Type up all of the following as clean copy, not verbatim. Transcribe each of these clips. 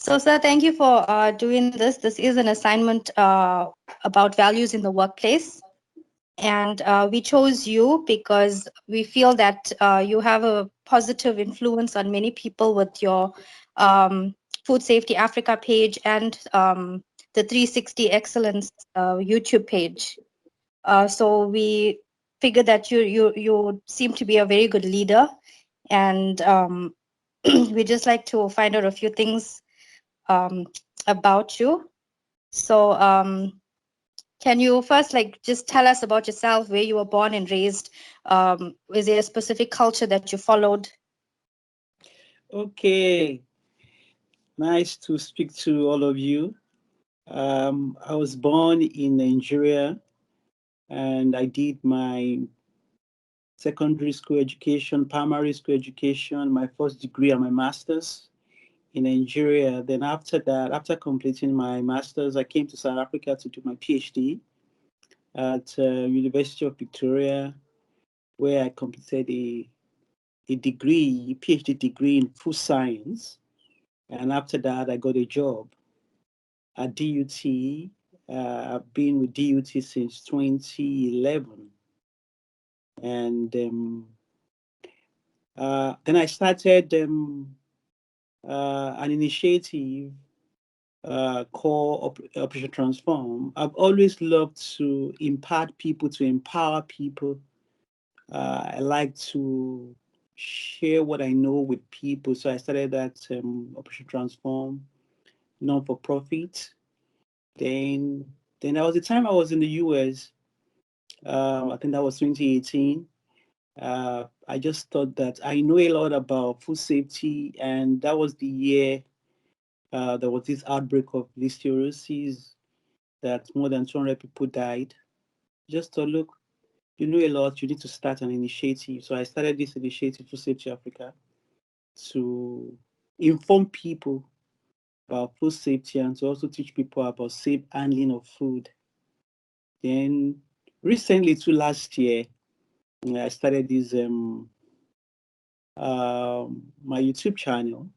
So, sir, thank you for doing this. This is an assignment about values in the workplace. And we chose you because we feel that you have a positive influence on many people with your um, Food Safety Africa page and the 360 Excellence YouTube page. So we figured that you seem to be a very good leader, and we just like to find out a few things um, about you. So can you first like just tell us about yourself, where you were born and raised? Is there a specific culture that you followed? Okay, nice to speak to all of you. I was born in Nigeria and I did my secondary school education, primary school education, my first degree and my master's in Nigeria. Then after that, after completing my master's, I came to South Africa to do my PhD at University of Victoria, where I completed a degree, PhD degree in food science. And after that, I got a job at DUT. I've been with DUT since 2011. And then I started an initiative called Operation Transform. I've always loved to impart people, to empower people. I like to share what I know with people. So I started that Operation Transform, non for profit. Then, then that was the time I was in the US. I think that was 2018. I just thought that I know a lot about food safety, and that was the year there was this outbreak of listeriosis that more than 200 people died. Just thought, look, you know a lot, you need to start an initiative. So I started this initiative, Food Safety Africa, to inform people about food safety and to also teach people about safe handling of food. Then recently, to last year, I started this my YouTube channel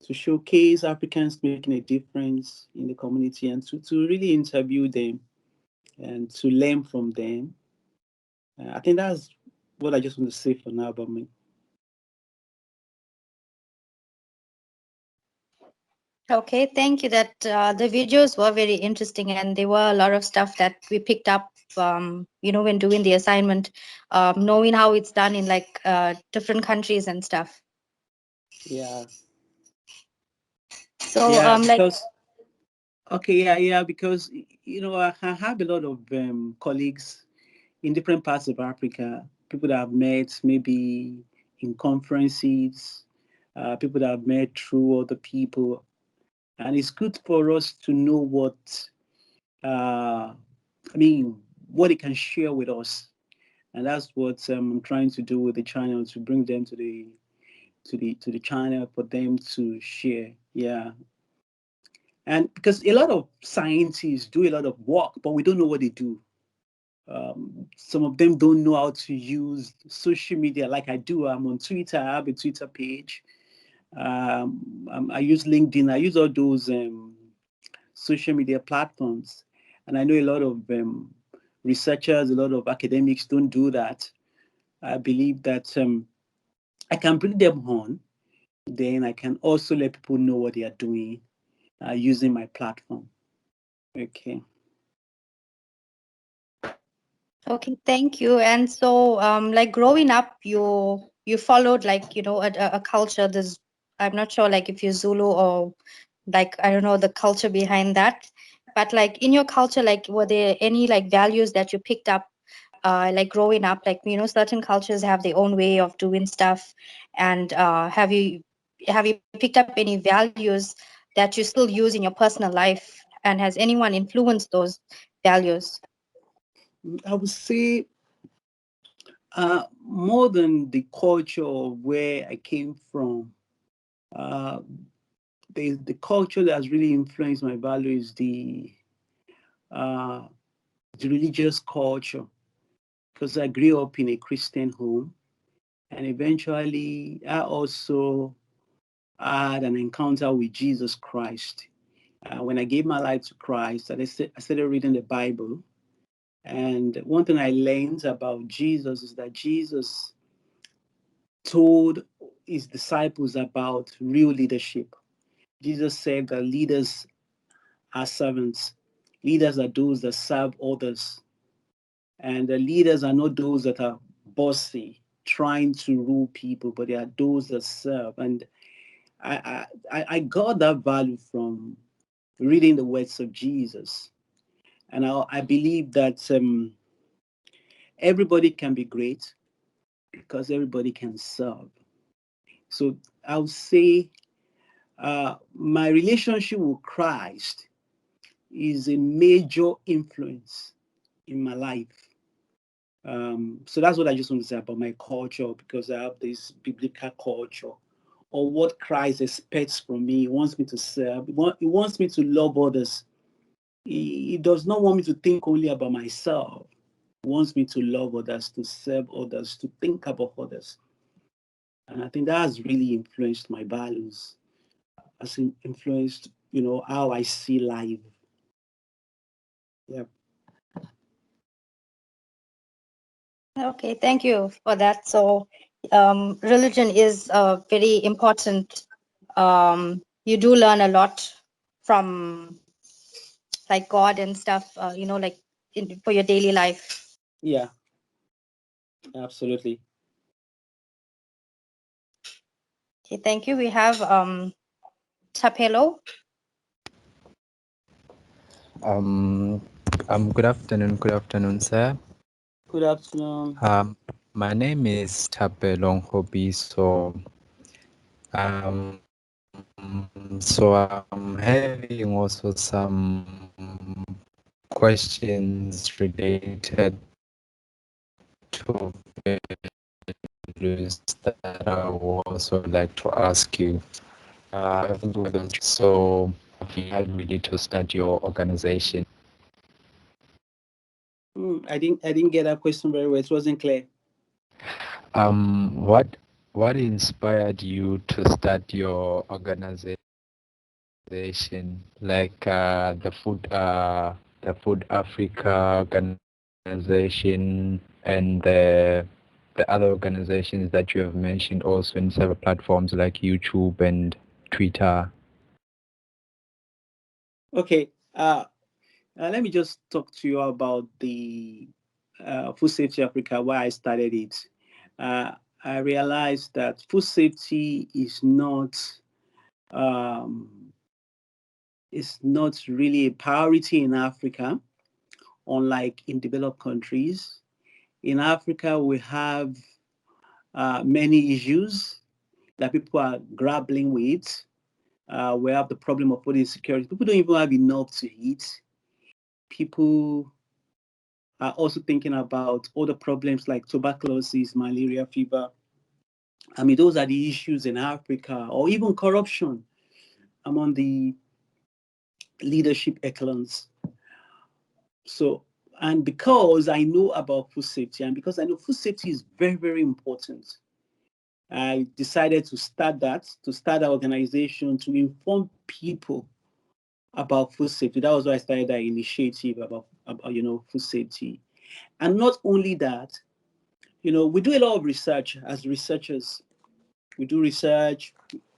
to showcase Africans making a difference in the community and to really interview them and to learn from them. I think that's what I just want to say for now about me. Okay, thank you. That the videos were very interesting, and there were a lot of stuff that we picked up. When doing the assignment, knowing how it's done in like different countries and stuff. Yeah, So, yeah, like, because okay, yeah, because I have a lot of colleagues in different parts of Africa, people that I've met maybe in conferences, people that I've met through other people. And it's good for us to know what they can share with us. And that's what I'm trying to do with the channel, to bring them to the channel for them to share. Yeah. And because a lot of scientists do a lot of work, but we don't know what they do. Some of them don't know how to use social media like I do. I'm on Twitter. I have a Twitter page. I use LinkedIn. I use all those social media platforms. And I know a lot of researchers, a lot of academics don't do that. I believe that I can bring them on. Then I can also let people know what they are doing using my platform. Okay. okay, thank you. And so, like growing up, you followed like a culture. There's I'm not sure like if you're Zulu or like I don't know the culture behind that, but like in your culture, like were there any like values that you picked up, like growing up? Like certain cultures have their own way of doing stuff, and have you picked up any values that you still use in your personal life, and has anyone influenced those values? I would say more than the culture of where I came from, uh, the culture that has really influenced my value is uh, the religious culture, because I grew up in a Christian home, and eventually I also I had an encounter with Jesus Christ. When I gave my life to Christ, I started reading the Bible. And one thing I learned about Jesus is that Jesus told his disciples about real leadership. Jesus said that leaders are servants. Leaders are those that serve others. And the leaders are not those that are bossy, trying to rule people, but they are those that serve. And I got that value from reading the words of Jesus. And I believe that everybody can be great because everybody can serve. So I would say my relationship with Christ is a major influence in my life. So that's what I just want to say about my culture, because I have this biblical culture, or what Christ expects from me. He wants me to serve. He wants me to love others. He does not want me to think only about myself. He wants me to love others, to serve others, to think about others. And I think that has really influenced my values, has influenced, how I see life. Yeah. Okay, thank you for that. So, religion is very important. You do learn a lot from like God and stuff, like for your daily life. Yeah, absolutely. Okay, thank you. We have Chapelo. Um, good afternoon, sir. Good afternoon. My name is Tapelong Hobby. I'm having also some questions related to values that I would also like to ask you. So, how really to start your organization? I didn't get that question very well. It wasn't clear. What inspired you to start your organization, like the Food Africa organization, and the other organizations that you have mentioned also in several platforms like YouTube and Twitter? Okay. Let me just talk to you about the Food Safety Africa, why I started it. Uh, I realized that food safety um, is not really a priority in Africa, unlike in developed countries. In Africa, we have many issues that people are grappling with. We have the problem of food insecurity. People don't even have enough to eat. People are also thinking about other problems like tuberculosis, malaria, fever. I mean, those are the issues in Africa, or even corruption among the leadership echelons. So, and because I know about food safety, and because I know food safety is very, very important, I decided to start an organization to inform people about food safety. That was why I started that initiative about food safety. And not only that, we do a lot of research as researchers. We do research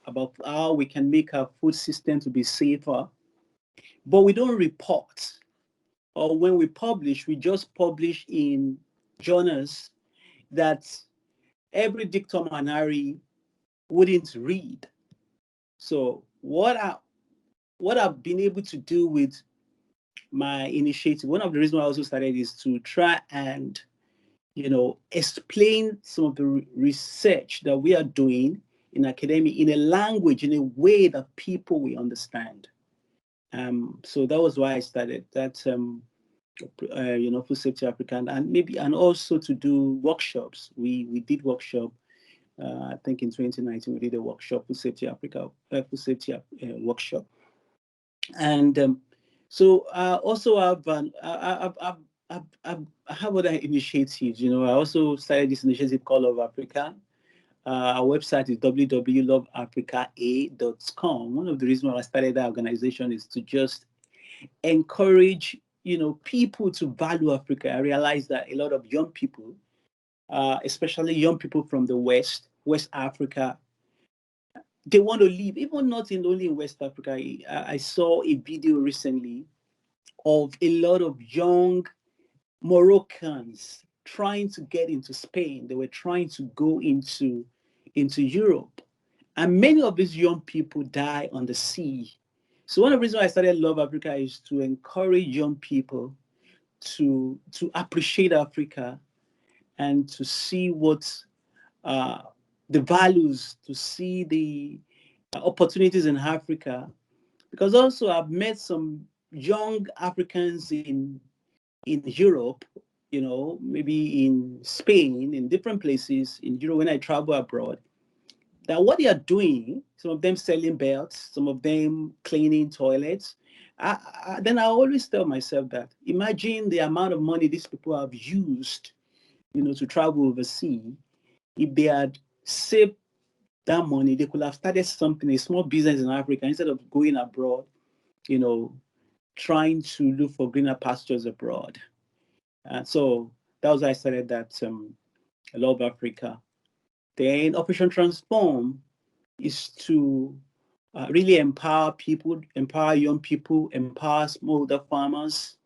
about how we can make our food system to be safer, but we don't report. Or when we publish, we just publish in journals that every dictum and Harry wouldn't read. So what I've been able to do with my initiative, one of the reasons why I also started is to try and explain some of the research that we are doing in academia in a language, in a way that people will understand. So that was why I started that, Food Safety Africa, and also to do workshops. We did workshop. I think in 2019 we did a workshop, Food Safety Africa, Food Safety workshop, and so I also have I have other initiatives. I also started this initiative called Love Africa. Our website is www.loveafrica.com. One of the reasons why I started that organization is to just encourage, people to value Africa. I realized that a lot of young people, especially young people from the West Africa, they want to live, even not only in West Africa. I saw a video recently of a lot of young Moroccans trying to get into Spain. They were trying to go into Europe. And many of these young people die on the sea. So one of the reasons why I started Love Africa is to encourage young people to appreciate Africa and to see what uh, the values, to see the opportunities in Africa. Because also I've met some young Africans in Europe, maybe in Spain, in different places in Europe when I travel abroad, that what they are doing, some of them selling belts, some of them cleaning toilets. Then I always tell myself that imagine the amount of money these people have used, to travel overseas. If they had saved that money, they could have started something, a small business in Africa instead of going abroad, you know, trying to look for greener pastures abroad. And so that was why I started that I Love Africa. Then Operation Transform is to really empower people, empower young people, empower smallholder farmers,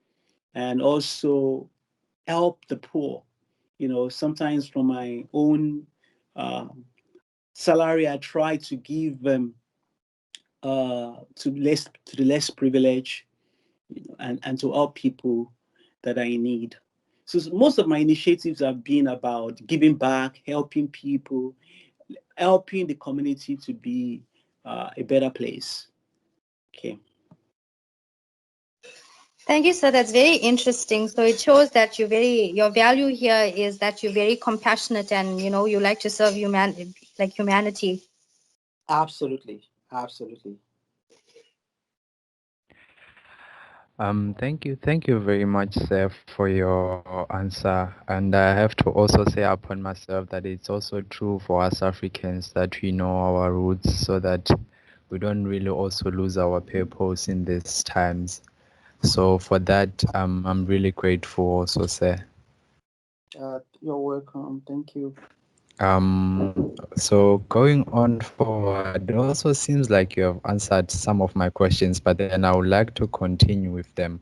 and also help the poor. Sometimes from my own uh, salary, I try to give to the less privileged, and to help people that are in need. So most of my initiatives have been about giving back, helping people, helping the community to be a better place. Okay. Thank you, sir. That's very interesting. So it shows that your value here is that you're very compassionate and, you like to serve humanity. Absolutely. Absolutely. Thank you very much, sir, for your answer. And I have to also say upon myself that it's also true for us Africans that we know our roots so that we don't really also lose our purpose in these times. So for that, I'm really grateful also, sir. You're welcome. Thank you. So going on forward, it also seems like you have answered some of my questions, but then I would like to continue with them.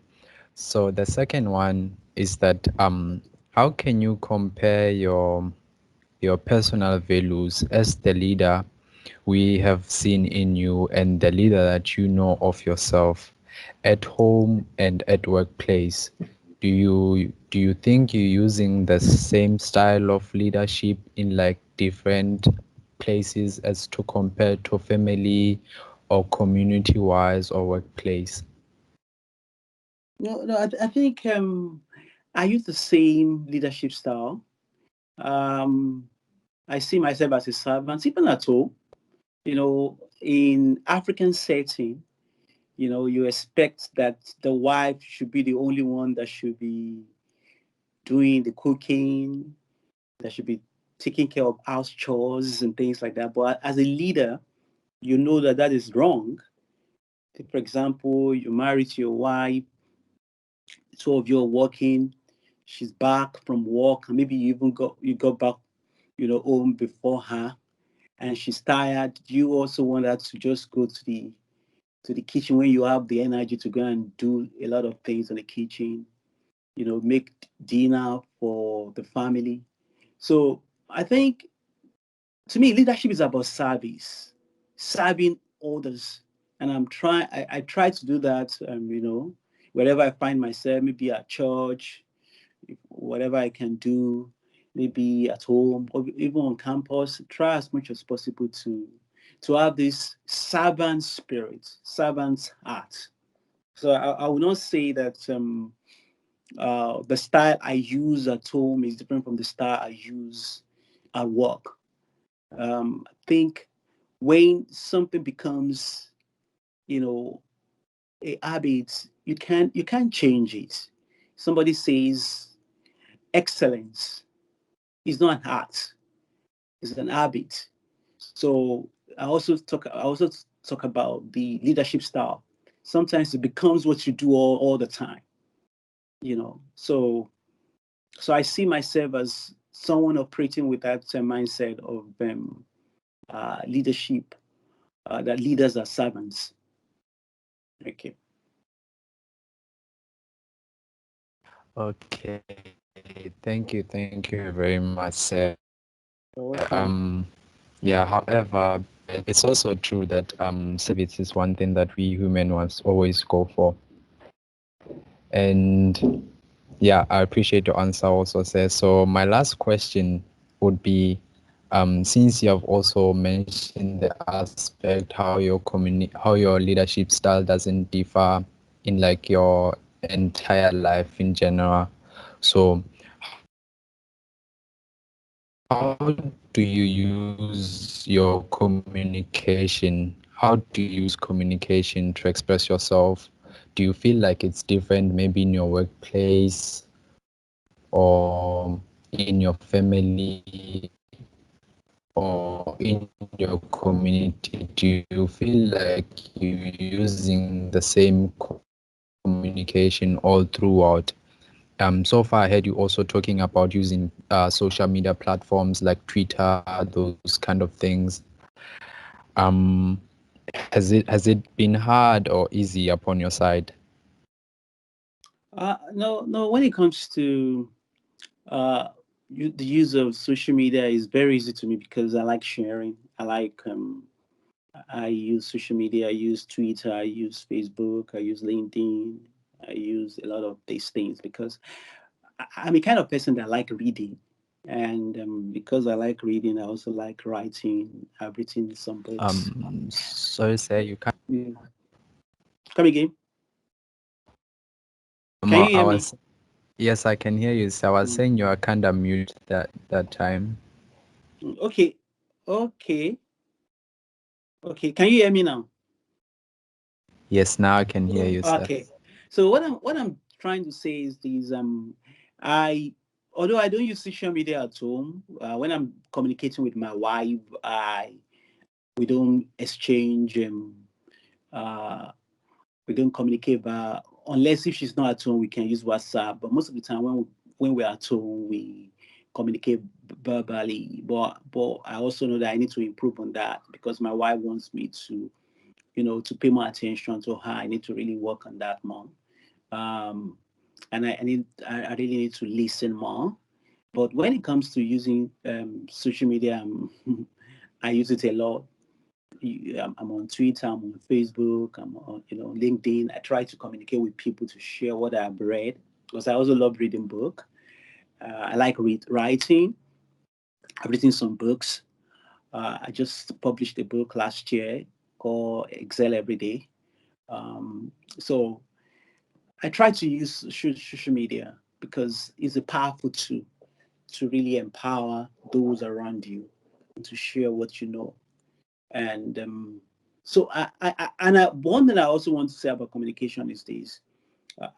So the second one is that how can you compare your personal values as the leader we have seen in you and the leader that you know of yourself at home and at workplace? Do you think you're using the same style of leadership in like different places as to compare to family or community wise or workplace? No, I think I use the same leadership style. Um, I see myself as a servant, even at home. In African setting, you expect that the wife should be the only one that should be doing the cooking, that should be taking care of house chores and things like that. But as a leader, you know that that is wrong. Take, for example, you're married to your wife, two of you are working, she's back from work, and maybe you got back, home before her, and she's tired. You also want her to just go to the kitchen when you have the energy to go and do a lot of things in the kitchen, make dinner for the family. So I think, to me, leadership is about service, serving others. And I try to do that, wherever I find myself, maybe at church, whatever I can do, maybe at home or even on campus, try as much as possible to have this servant spirit, servant's heart. So I would not say that the style I use at home is different from the style I use at work. I think when something becomes, you know, a habit, you can't change it. Somebody says excellence is not an art. It's an habit. So I also talk about the leadership style. Sometimes it becomes what you do all the time, you know. So I see myself as someone operating with that mindset of leadership, that leaders are servants. Okay. Okay, thank you very much, sir. You're welcome. Yeah, however, it's also true that service is one thing that we human ones always go for. And yeah, I appreciate your answer also, sir. So my last question would be, since you have also mentioned the aspect how your leadership style doesn't differ in like your entire life in general. So how do you use your communication? How do you use communication to express yourself? Do you feel like it's different maybe in your workplace or in your family or in your community? Do you feel like you're using the same communication all throughout? So far, I heard you also talking about using social media platforms like Twitter, those kind of things. Um, has it been hard or easy upon your side? No, no. When it comes to uh, the use of social media is very easy to me because I like sharing. I use social media. I use Twitter. I use Facebook. I use LinkedIn. I use a lot of these things because I'm a kind of person that like reading, and because I like reading, I also like writing. I've written some books. Sorry, sir, you can't. Yeah. Come again. Can you I hear me? was Yes, I can hear you. So I was Mm. saying you are kind of mute that time. Okay. Okay. Okay. Can you hear me now? Yes, now I can hear you, sir. Okay. So what I'm trying to say is this I although I don't use social media at home, when I'm communicating with my wife, I we don't exchange uh we don't communicate unless if she's not at home we can use WhatsApp, but most of the time when we're at home we communicate verbally. But I also know that I need to improve on that because my wife wants me to to pay more attention to her. I need to really work on that more. Um, and I really need to listen more. But when it comes to using social media, I use it a lot. I'm on Twitter, I'm on Facebook, I'm on LinkedIn. I try to communicate with people to share what I've read because I also love reading book. I like writing. I've written some books. I just published a book last year called Excel Every Day. So I try to use social media because it's a powerful tool to really empower those around you and to share what you know. And so one thing I also want to say about communication is this: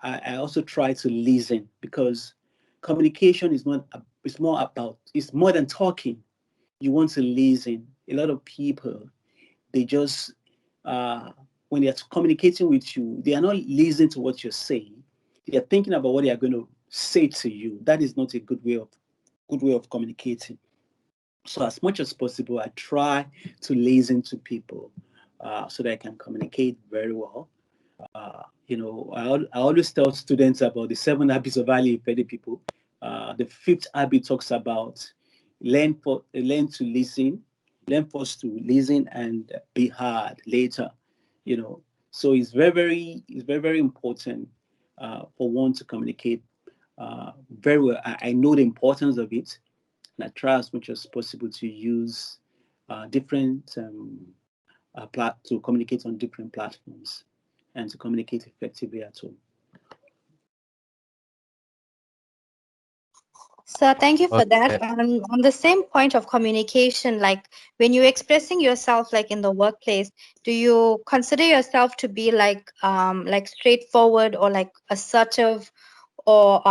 I also try to listen because communication is not it's more about it's more than talking. You want to listen. A lot of people they just uh, when they're communicating with you, they are not listening to what you're saying. They are thinking about what they are going to say to you. That is not a good way of communicating. So as much as possible, I try to listen to people so that I can communicate very well. I always tell students about the 7 habits of highly effective people. The fifth habit talks about learn to listen, learn first to listen and be heard later. You know, so it's very important for one to communicate very well. I know the importance of it, and I try as much as possible to use different to communicate on different platforms and to communicate effectively at home. So thank you for that. Okay. On the same point of communication, like when you're expressing yourself, like in the workplace, do you consider yourself to be like straightforward or like assertive or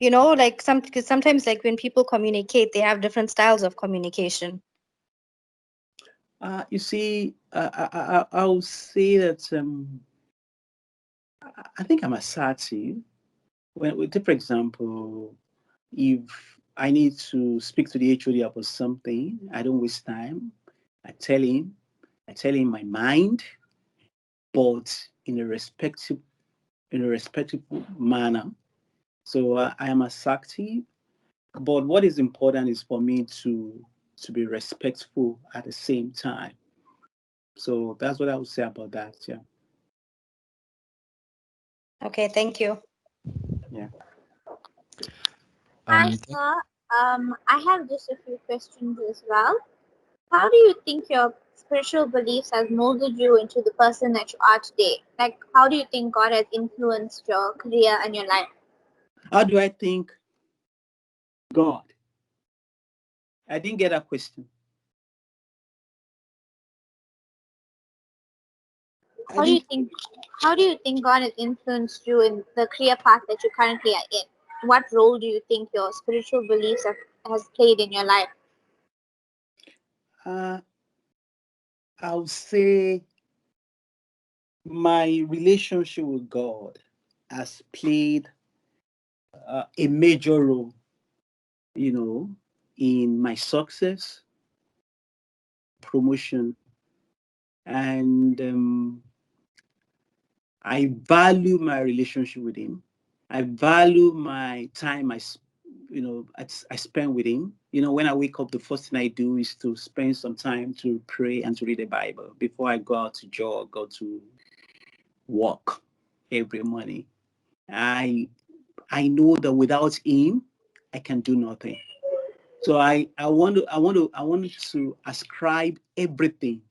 You know, like because sometimes like when people communicate, they have different styles of communication. You see, I'll say that I think I'm assertive. When, take for example, if I need to speak to the HOD about something, I don't waste time. I tell him, I tell him my mind, but in a respectful manner. So I am assertive, but what is important is for me to be respectful at the same time. So that's what I would say about that. Yeah. Okay, thank you. Yeah. Hi, Um, th- sir. I have just a few questions as well. How do you think your spiritual beliefs has molded you into the person that you are today? Like, how do you think God has influenced your career and your life? How do I think God? I didn't get that question. I How do you didn't. think? How do you think God has influenced you in the career path that you currently are in? What role do you think your spiritual beliefs has played in your life? Uh, I'll say my relationship with God has played a major role, you know, in my success, promotion, and I value my relationship with Him. I value my time. I spend with Him. You know, when I wake up, the first thing I do is to spend some time to pray and to read the Bible before I go out to jog or to walk every morning. I I know that without Him, I can do nothing. So I want to ascribe everything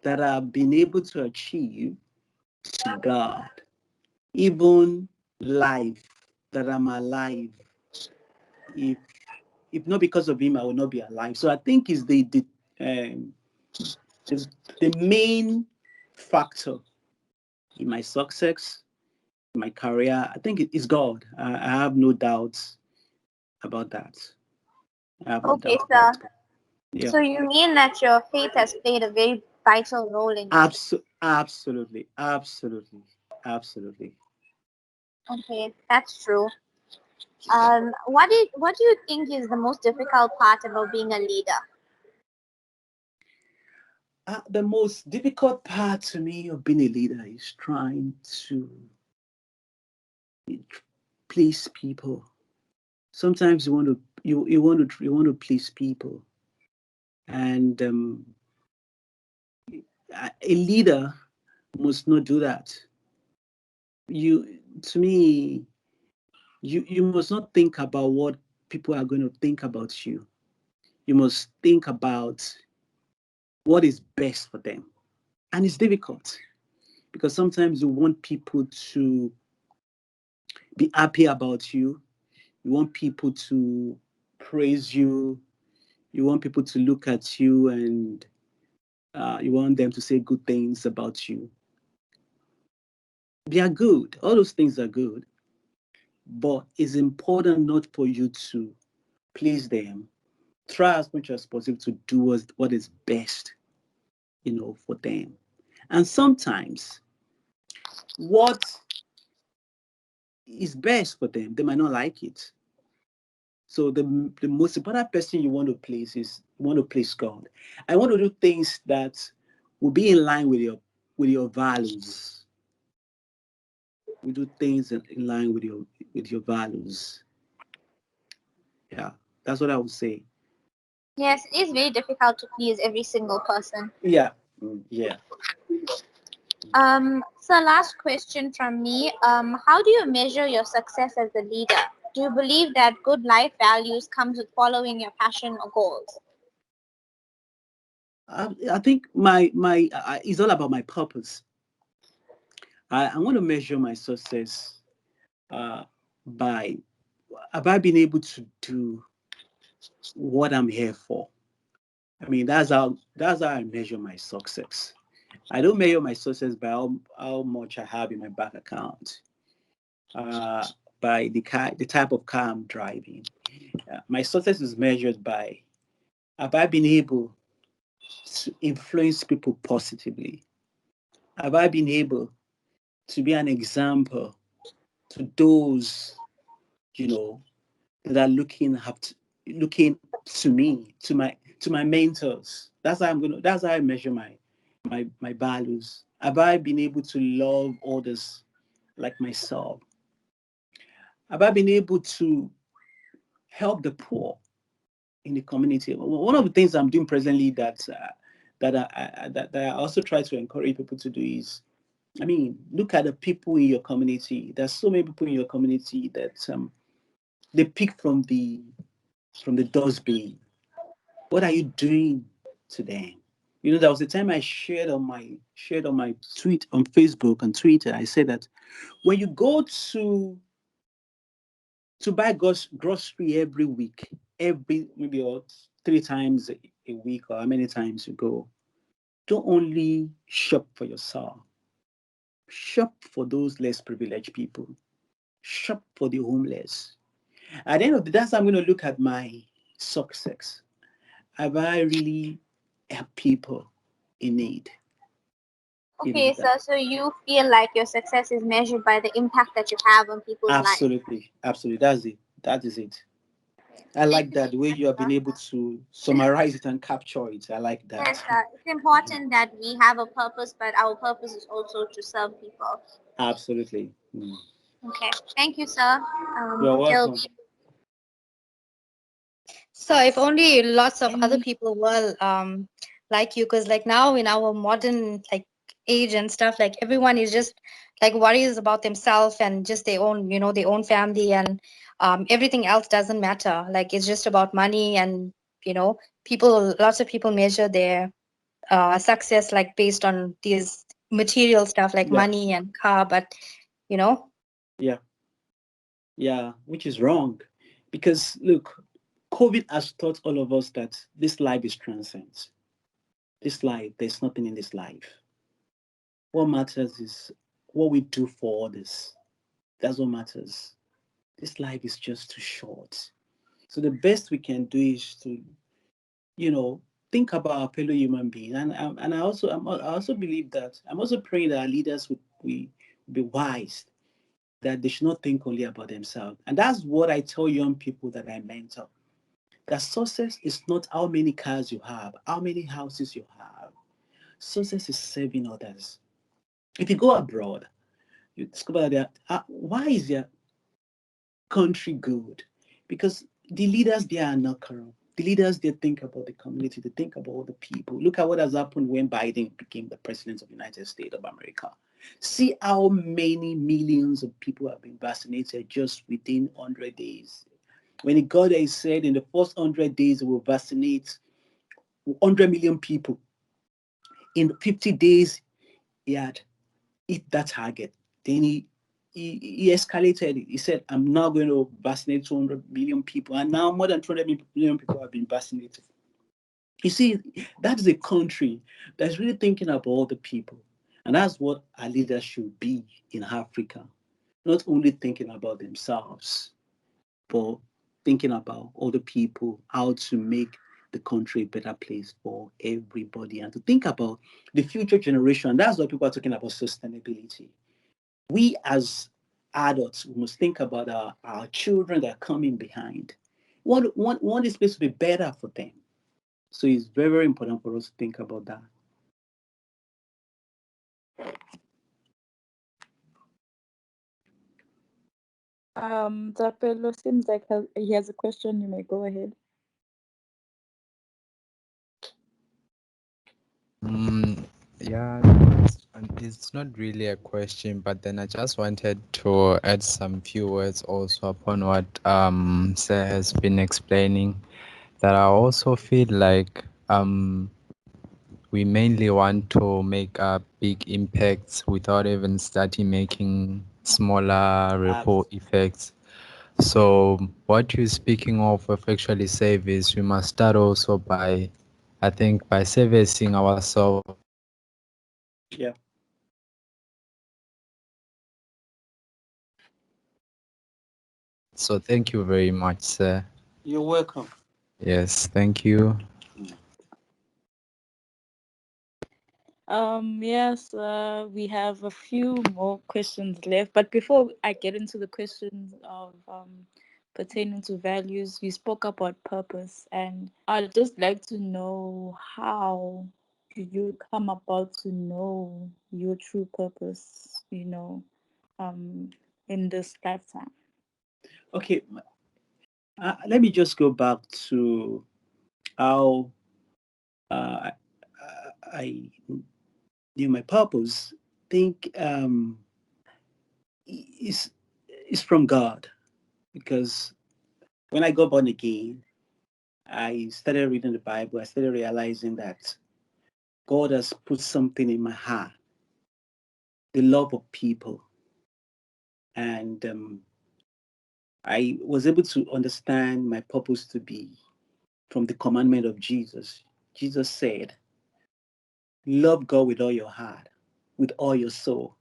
that I've been able to achieve to God. Even life that I'm alive. If if not because of Him, I will not be alive. So I think is um, the the main factor in my success, in my career. I think it is God. I have no doubts about that. I have no Okay, doubt about sir. it. Yeah. So you mean that your faith has played a very vital role in your life? Absolutely, absolutely, absolutely. Okay, that's true. What do you think is the most difficult part about being a leader? The most difficult part to me of being a leader is trying to please people. Sometimes you want to please people, and a leader must not do that. You to me, you must not think about what people are going to think about you. You must think about what is best for them, and it's difficult because sometimes you want people to be happy about you. You want people to praise you. You want people to look at you and you want them to say good things about you. They are good. All those things are good. But it's important not for you to please them. Try as much as possible to do what is best, for them. And sometimes what is best for them, they might not like it. So the most important person you want to please is you want to please God. I want to do things that will be in line with your values. We do things in line with your values. Yeah, that's what I would say. Yes, it is very difficult to please every single person. Yeah, yeah. So last question from me. How do you measure your success as a leader? Do you believe that good life values comes with following your passion or goals? I think my it's all about my purpose. I want to measure my success uh, by by being able to do what I'm here for. I mean, that's how I measure my success. I don't measure my success by how much I have in my bank account. Uh, by the type of car I'm driving. My success is measured by, have I been able to influence people positively? Have I been able to be an example to those, you know, that are looking to me, to my mentors? That's how I measure my values. Have I been able to love others like myself? Have I been able to help the poor in the community? One of the things I'm doing presently that I also try to encourage people to do is, I mean, look at the people in your community. There's so many people in your community that they pick from the dustbin. What are you doing to them? You know, there was a time I shared on my tweet on Facebook and Twitter. I said that when you go to buy grocery every week, every maybe or 3 times a week, or how many times you go, don't only shop for yourself. Shop for those less privileged people. Shop for the homeless. At the end of the day, that's how I'm going to look at my success. Have I really helped people in need? You know Okay, that. so you feel like your success is measured by the impact that you have on people's lives. Absolutely, absolutely. That's it. That is it. I Thank like you so that the way much, you have been sir. able to summarize it and capture it. I like Yes, that. it's important that we have a purpose, but our purpose is also to serve people. Absolutely. Okay, thank you, sir. You're Till welcome. So if only lots of other any people were like you, because like now in our modern like age and stuff, like everyone is just like worries about themselves and just their own, their own family, and everything else doesn't matter. Like it's just about money, and lots of people measure their success like based on these material stuff like Yeah, money and car, but you know. yeah, yeah, which is wrong. Because look, COVID has taught all of us that this life is transient. This life, there's nothing in this life. What matters is what we do for others. That's what matters. This life is just too short. So the best we can do is to, you know, think about our fellow human being. And I also believe that I'm also praying that our leaders would be wise, that they should not think only about themselves. And that's what I tell young people that I mentor. That success is not how many cars you have, how many houses you have. Success is serving others. If you go abroad, you discover that why is their country good? Because the leaders there are not corrupt. The leaders they think about the community, they think about the people. Look at what has happened when Biden became the president of the United States of America. See how many millions of people have been vaccinated just within 100 days. When he got there, he said in the first 100 days, he will vaccinate 100 million people. In 50 days, he had hit that target. Then he escalated it. He said, I'm now going to vaccinate 200 million people. And now more than 200 million people have been vaccinated. You see, that is a country that's really thinking about all the people. And that's what our leaders should be in Africa. Not only thinking about themselves, but thinking about other people, how to make the country a better place for everybody, and to think about the future generation. That's why people are talking about sustainability. We as adults we must think about our children that are coming behind. Want this place to be better for them. So it's very, very important for us to think about that. Zapelo seems like he has a question. You may go ahead. Yeah, it's not really a question, but then I just wanted to add some few words also upon what Sir has been explaining. That I also feel like we mainly want to make big impacts without even starting making smaller ripple effects. So what you're speaking of actually save is we must start also by, I think, by servicing ourselves. Yeah. So thank you very much, sir. You're welcome. Yes, thank you. Yes, we have a few more questions left, but before I get into the questions of pertaining to values, you spoke about purpose, and I'd just like to know how did you come about to know your true purpose, in this lifetime? Okay, let me just go back to how I knew my purpose. Think is from God, because when I got born again, I started reading the Bible. I started realizing that God has put something in my heart, the love of people, and I was able to understand my purpose to be from the commandment of Jesus. Jesus said, "Love God with all your heart, with all your soul.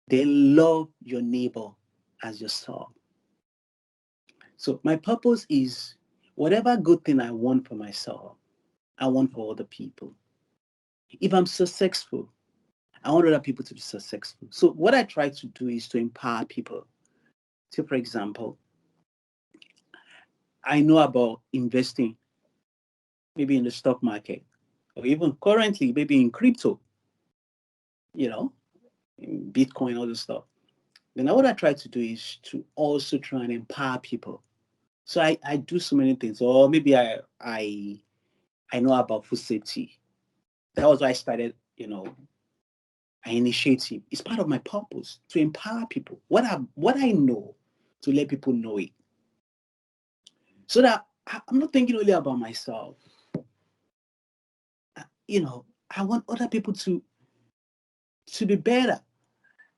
Then love your neighbor as yourself." So my purpose is whatever good thing I want for myself, I want for other people. If I'm successful, I want other people to be successful. So what I try to do is to empower people. So for example, I know about investing, maybe in the stock market, or even currently, maybe in crypto, in Bitcoin, all this stuff. Then what I try to do is to also try and empower people. So I do so many things. Or maybe I know about food safety. That was why I started, an initiative. It's part of my purpose to empower people. What I know, to let people know it. So that I'm not thinking only about myself. I want other people to be better,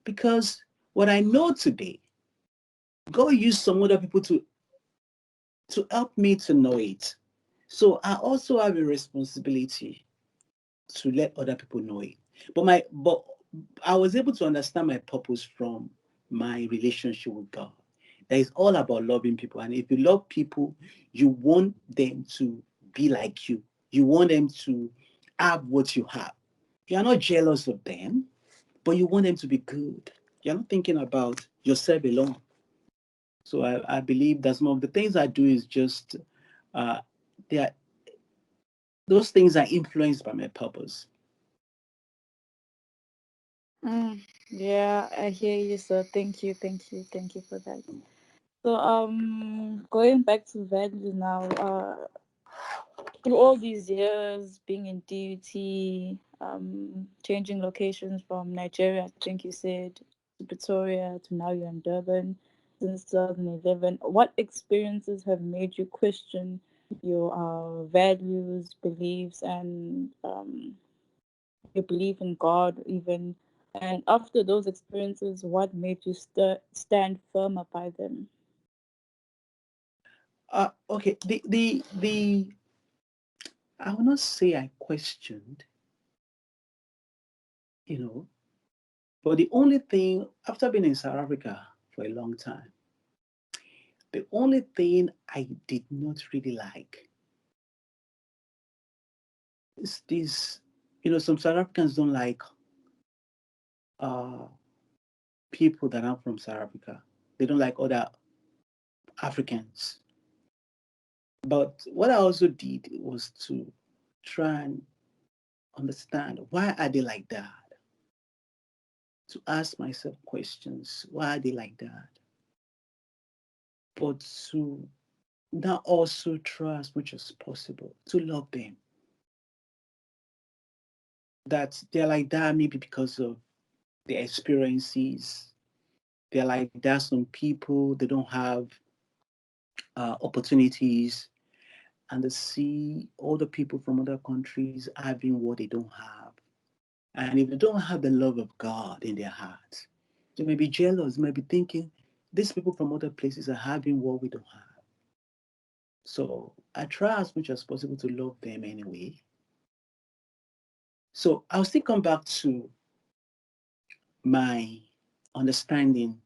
because what I know today, God used some other people to help me to know it. So I also have a responsibility to let other people know it. But I was able to understand my purpose from my relationship with God. That is all about loving people. And if you love people, you want them to be like you. You want them to have what you have. You're not jealous of them, but you want them to be good. You're not thinking about yourself alone. So I believe that some of the things I do is just uh, they are, those things are influenced by my purpose. Yeah, I hear you, sir. Thank you, thank you for that. So, going back to values now, through all these years being in DUT, changing locations from Nigeria, I think you said, to Pretoria, to now you're in Durban since 2011, what experiences have made you question your values, beliefs, and your belief in God, even? And after those experiences, what made you stand firmer by them? Okay, the I will not say I questioned, you know, but the only thing, after being in South Africa for a long time, the only thing I did not really like is this, some South Africans don't like uh, people that are from South Africa. They don't like other Africans. But what I also did was to try and understand, why are they like that? To ask myself questions, why are they like that? But to now also try as much as possible to love them. That they're like that maybe because of their experiences. They're like that. Some people, they don't have opportunities, and they see other people from other countries having what they don't have. And if they don't have the love of God in their hearts, they may be jealous, may be thinking, these people from other places are having what we don't have. So I try as much as possible to love them anyway. So I'll still come back to my understanding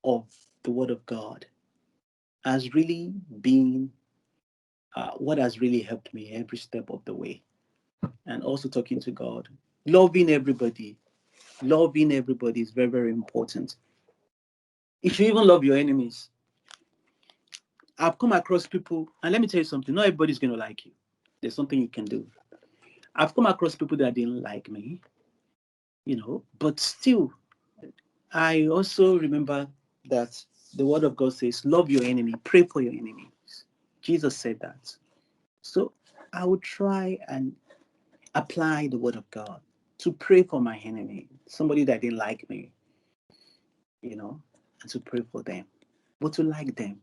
of the Word of God has really been what has really helped me every step of the way. And also talking to God, loving everybody. Loving everybody is very, very important. You should even love your enemies. I've come across people, and let me tell you something, not everybody's going to like you. There's something you can do. I've come across people that didn't like me, but still, I also remember that the Word of God says, love your enemy, pray for your enemies. Jesus said that. So I would try and apply the Word of God to pray for my enemy, somebody that didn't like me, and to pray for them, but to like them.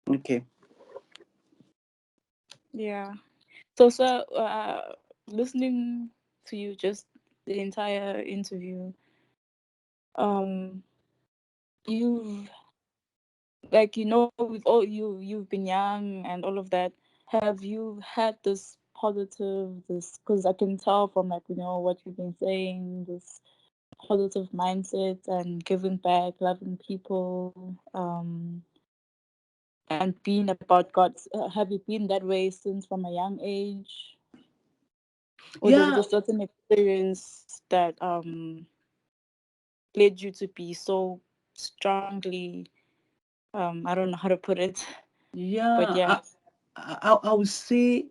Okay. Yeah. So, sir, listening to you just the entire interview, you've with all you've been young and all of that. Have you had this positive, because I can tell from what you've been saying, this positive mindset and giving back, loving people, and being about God. Have you been that way since from a young age? Or there was Yeah. a certain experience that led you to be so strongly, I don't know how to put it, but Yeah. yeah. I would say,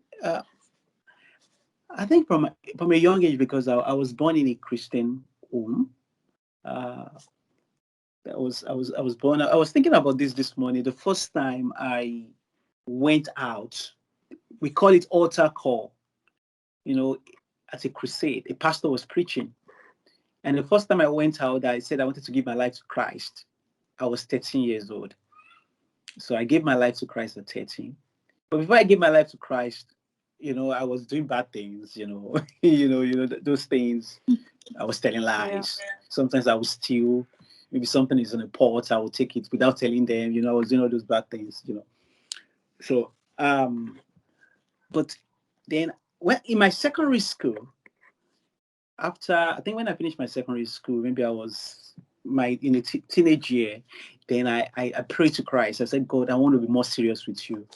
I think from a young age, because I was born in a Christian home. Uh, I was born. I was thinking about this morning. The first time I went out, we call it altar call. At a crusade, a pastor was preaching, and the first time I went out, I said I wanted to give my life to Christ. I was 13 years old, so I gave my life to Christ at 13. But before I gave my life to Christ, I was doing bad things. Those things. I was telling Yeah. lies. Sometimes I would steal. Maybe something is in a pot, I would take it without telling them. I was doing all those bad things. So, but then when in my secondary school, after I think when I finished my secondary school, maybe I was my in a teenage year. Then I prayed to Christ. I said, God, I want to be more serious with you.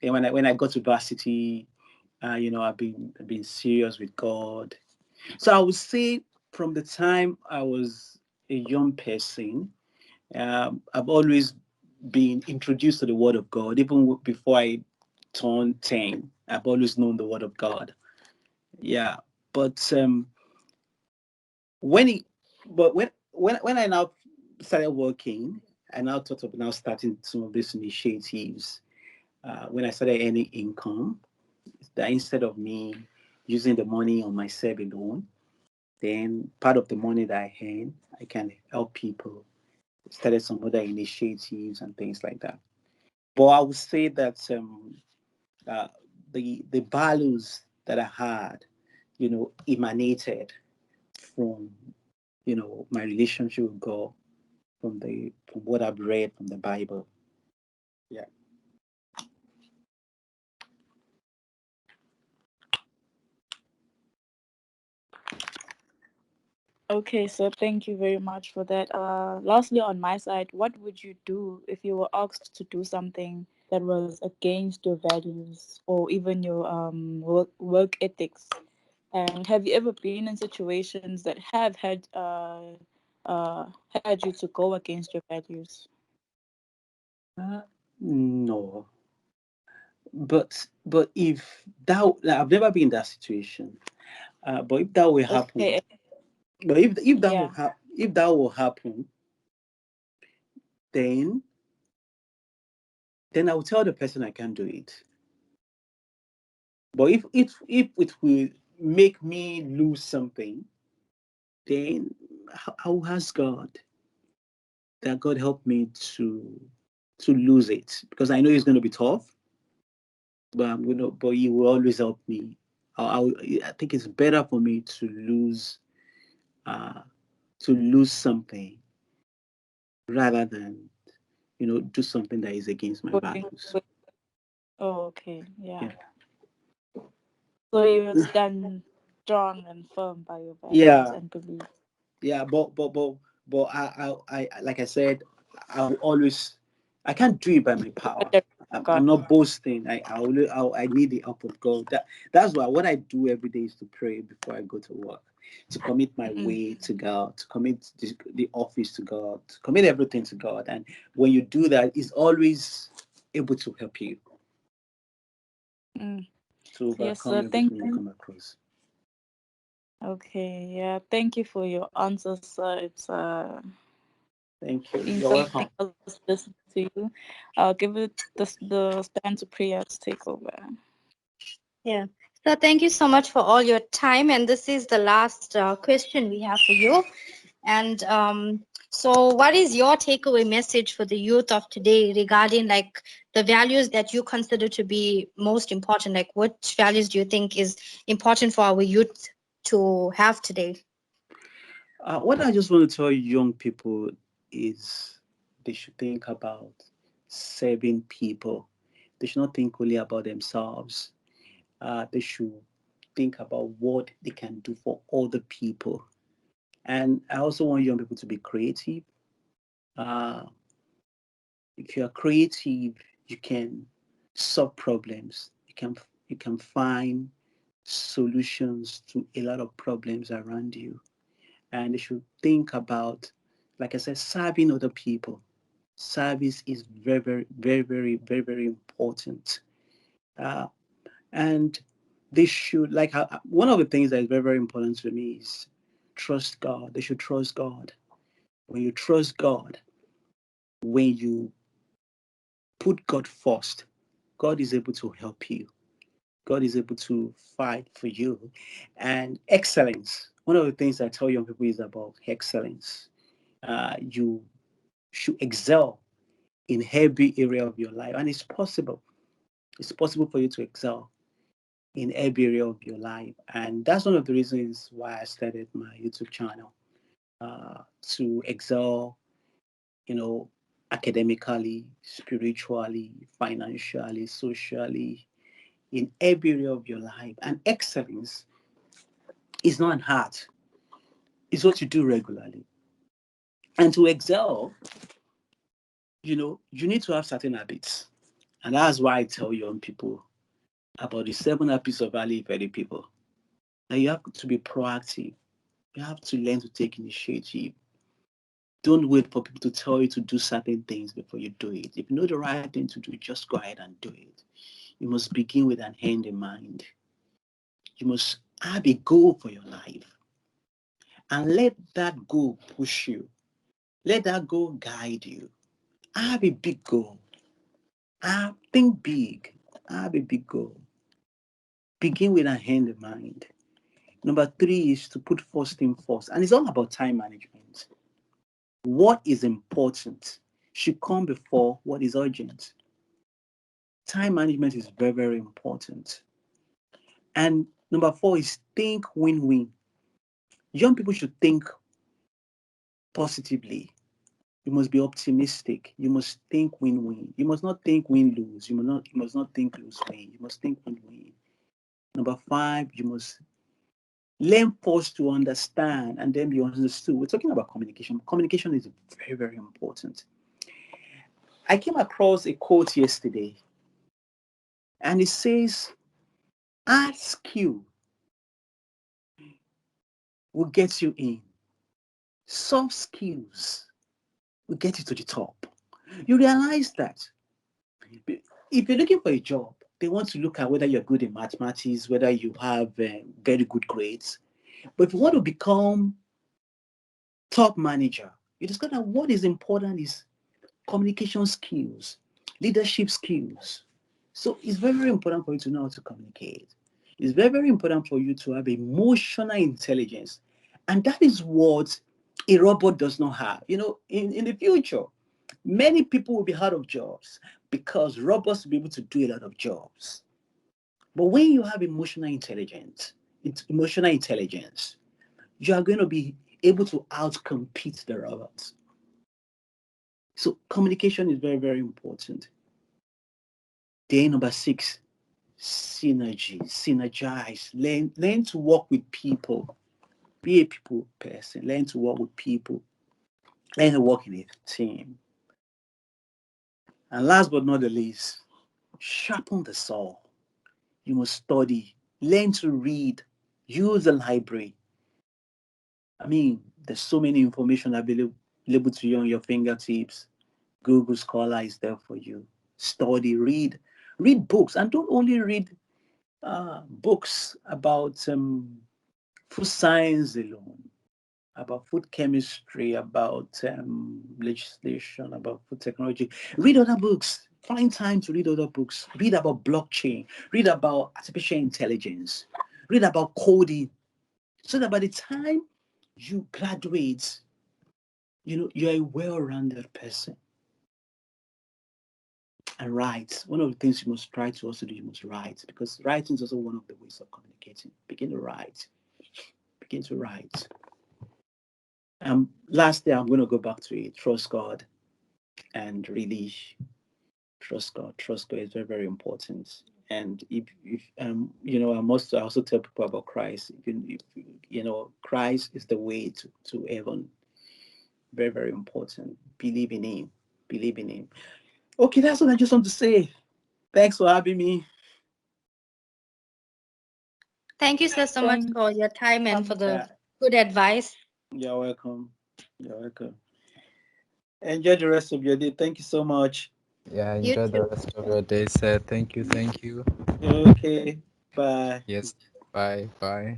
Then when I got to varsity, I've been serious with God. So I would say from the time I was a young person, I've always been introduced to the Word of God. Even before I turned 10, I've always known the Word of God. Yeah, but when it, but when I now started working, I now thought of now starting some of these initiatives. When I started earning income, that instead of me using the money on myself alone, then part of the money that I earn, I can help people. Started some other initiatives and things like that. But I would say that uh, the values that I had, emanated from my relationship with God, from what I've read from the Bible. Yeah. Okay, so thank you very much for that. Lastly, on my side, what would you do if you were asked to do something that was against your values or even your work ethics? And have you ever been in situations that have had you to go against your values? No, but if that, like, I've never been in that situation. But if that will happen, Okay, but if that will yeah. if that will happen, then I will tell the person I can't do it. But if it will make me lose something, then I will ask God that God help me to lose it, because I know it's going to be tough, but but He will always help me. I think it's better for me uh, to lose something rather than do something that is against my Going values. with, oh, okay, yeah. Yeah. So you stand strong and firm by your values Yeah. and beliefs. Yeah, but But I like I said, I will always, I can't do it by my power. I'm God. not boasting. I need the help of God. That's why what I do every day is to pray before I go to work, to commit my way to God, to commit the office to God, to commit everything to God. And when you do that, He's always able to help you Mm. to Yes, overcome sir. Thank everything you you. come across. Okay, yeah. Thank you for your answers, sir. It's Thank you. You're welcome. interesting us listening to you. I'll give it the stand to prayer to take over. Yeah. So thank you so much for all your time. And this is the last question we have for you. And so, what is your takeaway message for the youth of today regarding like the values that you consider to be most important? Like, which values do you think is important for our youth to have today? What I just want to tell young people is they should think about serving people. They should not think only about themselves. They should think about what they can do for other people. And I also want young people to be creative. Uh, if you are creative, you can solve problems. You can find solutions to a lot of problems around you. And they should think about, like I said, serving other people. Service is very, very, very, very, very, very important. Uh, and they should, like, one of the things that is very, very important to me is trust God. They should trust God. When you trust God, when you put God first, God is able to help you. God is able to fight for you. And excellence. One of the things I tell young people is about excellence. You should excel in every area of your life. And it's possible. It's possible for you to excel in every area of your life. And that's one of the reasons why I started my YouTube channel, to excel, academically, spiritually, financially, socially, in every area of your life. And excellence is not an art, it's what you do regularly. And to excel, you need to have certain habits. And that's why I tell young people about the 7 habits of highly effective people. Now you have to be proactive. You have to learn to take initiative. Don't wait for people to tell you to do certain things before you do it. If you know the right thing to do, just go ahead and do it. You must begin with an end in mind. You must have a goal for your life and let that goal push you. Let that goal guide you. Have a big goal. Think big. Have a big goal. Begin with an end in mind. Number 3 is to put first thing first. And it's all about time management. What is important should come before what is urgent. Time management is very, very important. And number 4 is think win-win. Young people should think positively. You must be optimistic. You must think win-win. You must not think win-lose. You must not think lose-win. You must think win-win. Number 5, you must learn first to understand and then be understood. We're talking about communication. Communication is very, very important. I came across a quote yesterday, and it says, hard skill will get you in. Soft skills will get you to the top. You realize that if you're looking for a job, they want to look at whether you're good in mathematics, whether you have very good grades. But if you want to become top manager, you discover that what is important is communication skills, leadership skills. So it's very, very important for you to know how to communicate. It's very, very important for you to have emotional intelligence. And that is what a robot does not have. In the future, many people will be out of jobs because robots will be able to do a lot of jobs. But when you have emotional intelligence, you are going to be able to outcompete the robots. So communication is very, very important. Then number 6, synergize. Learn to work with people. Be a people person. Learn to work with people. and work in a team. And last but not the least, sharpen the saw. You must study, learn to read, use the library. I mean, there's so many information available to you on your fingertips. Google Scholar is there for you. Study, read books, and don't only read books about food science alone, about food chemistry, about legislation, about food technology. Read other books. Find time to read other books. Read about blockchain. Read about artificial intelligence. Read about coding. So that by the time you graduate, you're a well-rounded person. And write. One of the things you must try to also do, you must write, because writing is also one of the ways of communicating. Begin to write. Begin to write. Lastly, I'm going to go back to it. Trust God and really trust God. Trust God is very, very important. And if I also tell people about Christ. Christ is the way to heaven. Very, very important. Believe in Him. Believe in Him. Okay, that's what I just want to say. Thanks for having me. Thank you, sir, so much Thank for your time and for the Yeah, good advice. you're welcome. You're welcome. Enjoy the rest of your day. Thank you so much. Yeah, You enjoy the too. rest of your day, sir. Thank you, thank you. Okay. Bye. Yes, bye, bye.